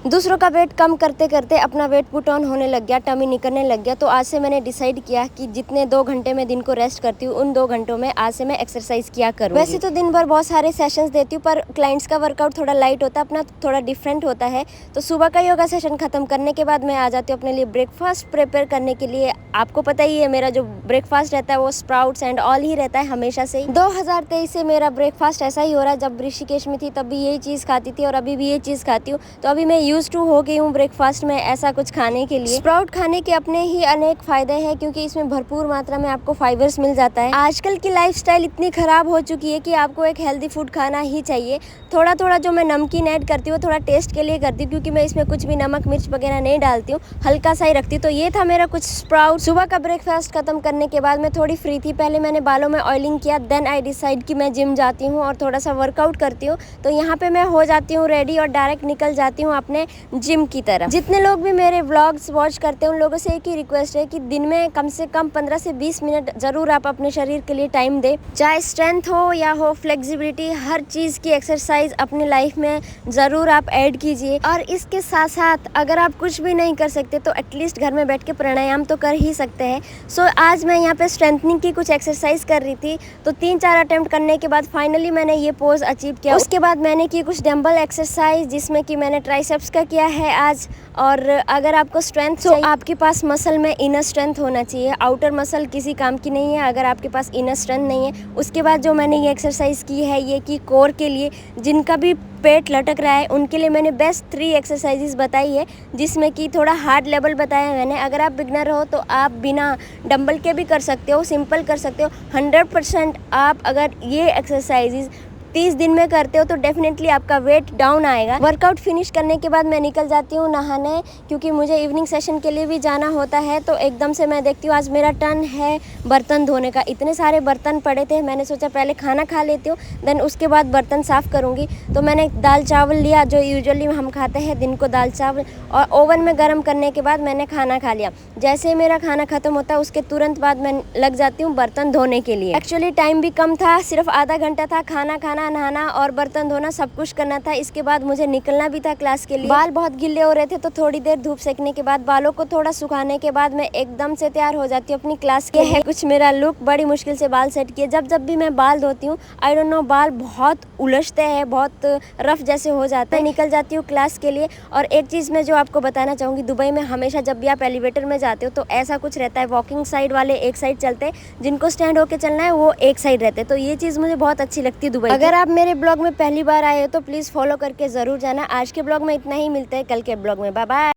दूसरों का वेट कम करते करते अपना वेट पुट ऑन होने लग गया, टमी निकलने लग गया। तो आज से मैंने डिसाइड किया कि जितने 2 घंटे में दिन को रेस्ट करती हूँ, उन 2 घंटों में आज से मैं एक्सरसाइज किया करूँगी। वैसे तो दिन भर बहुत सारे सेशंस देती हूँ, पर क्लाइंट्स का वर्कआउट थोड़ा लाइट होता है, अपना थोड़ा डिफरेंट होता है। तो सुबह का योगा सेशन खत्म करने के बाद मैं आ जाती हूँ अपने लिए ब्रेकफास्ट प्रिपेयर करने के लिए। आपको पता ही है मेरा जो ब्रेकफास्ट रहता है वो स्प्राउट्स एंड ऑल ही रहता है हमेशा से। 2023 से मेरा ब्रेकफास्ट ऐसा ही हो रहा है। जब ऋषिकेश में थी तब भी यही चीज़ खाती थी और अभी भी यही चीज़ खाती हूँ। तो अभी मैं यूज टू हो गई हूँ ब्रेकफास्ट में ऐसा कुछ खाने के लिए। स्प्राउट खाने के अपने ही अनेक फायदे हैं, क्योंकि इसमें भरपूर मात्रा में आपको फाइबर्स मिल जाता है। आजकल की लाइफस्टाइल इतनी खराब हो चुकी है कि आपको एक हेल्दी फूड खाना ही चाहिए। थोड़ा थोड़ा जो मैं नमकीन ऐड करती हूँ थोड़ा टेस्ट के लिए करती हूँ, क्योंकि मैं इसमें कुछ भी नमक मिर्च वगैरह नहीं डालती हूँ, हल्का सा ही रखती हूँ। तो ये था मेरा कुछ स्प्राउट। सुबह का ब्रेकफास्ट खत्म करने के बाद मैं थोड़ी फ्री थी। पहले मैंने बालों में ऑयलिंग किया, देन आई डिसाइड कि मैं जिम जाती हूँ और थोड़ा सा वर्कआउट करती हूँ। तो यहाँ पे मैं हो जाती हूँ रेडी और डायरेक्ट निकल जाती हूँ अपने जिम की तरफ। जितने लोग भी मेरे व्लॉग्स वॉच करते हैं उन लोगों से एक ही रिक्वेस्ट है कि दिन में कम से कम 15 से 20 मिनट जरूर आप अपने शरीर के लिए टाइम दें। चाहे स्ट्रेंथ हो या हो फ्लेक्सिबिलिटी, हर चीज़ की एक्सरसाइज अपने लाइफ में ज़रूर आप ऐड कीजिए। और इसके साथ साथ अगर आप कुछ भी नहीं कर सकते तो एटलीस्ट घर में बैठ के प्राणायाम तो कर ही सकते हैं। सो आज मैं यहाँ पे स्ट्रेंथनिंग की कुछ एक्सरसाइज कर रही थी। तो 3-4 अटेम्प्ट करने के बाद फाइनली मैंने ये पोज अचीव किया। उसके बाद मैंने की कुछ डंबल एक्सरसाइज, जिसमें कि मैंने ट्राइसेप्स का किया है आज। और अगर आपको स्ट्रेंथ चाहिए तो आपके पास मसल में इनर स्ट्रेंथ होना चाहिए, आउटर मसल किसी काम की नहीं है अगर आपके पास इनर स्ट्रेंथ नहीं है। उसके बाद जो मैंने ये एक्सरसाइज की है ये की कोर के लिए, जिनका भी पेट लटक रहा है उनके लिए मैंने बेस्ट 3 एक्सरसाइजेस बताई है, जिसमें कि थोड़ा हार्ड लेवल बताया है मैंने। अगर आप बिगनर हो तो आप बिना डंबल के भी कर सकते हो, सिंपल कर सकते हो। 100% आप अगर ये एक्सरसाइजेस 30 दिन में करते हो तो डेफिनेटली आपका वेट डाउन आएगा। वर्कआउट फिनिश करने के बाद मैं निकल जाती हूँ नहाने, क्योंकि मुझे इवनिंग सेशन के लिए भी जाना होता है। तो एकदम से मैं देखती हूँ आज मेरा टर्न है बर्तन धोने का। इतने सारे बर्तन पड़े थे, मैंने सोचा पहले खाना खा लेती हूँ, देन उसके बाद बर्तन साफ़ करूँगी। तो मैंने दाल चावल लिया, जो यूजुअली हम खाते हैं दिन को दाल चावल, और ओवन में गर्म करने के बाद मैंने खाना खा लिया। जैसे ही मेरा खाना ख़त्म होता है उसके तुरंत बाद मैं लग जाती हूँ बर्तन धोने के लिए। एक्चुअली टाइम भी कम था, सिर्फ आधा घंटा था। खाना खाना, नहाना और बर्तन धोना सब कुछ करना था। इसके बाद मुझे निकलना भी था क्लास के लिए। बाल बहुत गिल्ले हो रहे थे तो थोड़ी देर धूप सेकने के बाद, बालों को थोड़ा सुखाने के बाद मैं एकदम से तैयार हो जाती हूँ अपनी क्लास के लिए। कुछ मेरा लुक, बड़ी मुश्किल से बाल सेट किए। जब भी मैं बाल धोती हूँ आई डोंट नो बाल बहुत उलझते हैं, बहुत रफ जैसे हो जाते हैं। निकल जाती हूँ क्लास के लिए। और एक चीज़ मैं जो आपको बताना चाहूँगी, दुबई में हमेशा जब भी आप एलिवेटर में जाते हो तो ऐसा कुछ रहता है, वॉकिंग साइड वाले एक साइड चलते हैं, जिनको स्टैंड होकर चलना है वो एक साइड रहते हैं। तो ये चीज़ मुझे बहुत अच्छी लगती है दुबई। अगर आप मेरे ब्लॉग में पहली बार आए हो तो प्लीज़ फॉलो करके ज़रूर जाना। आज के ब्लॉग में इतना ही, मिलते हैं कल के ब्लॉग में। Bye bye.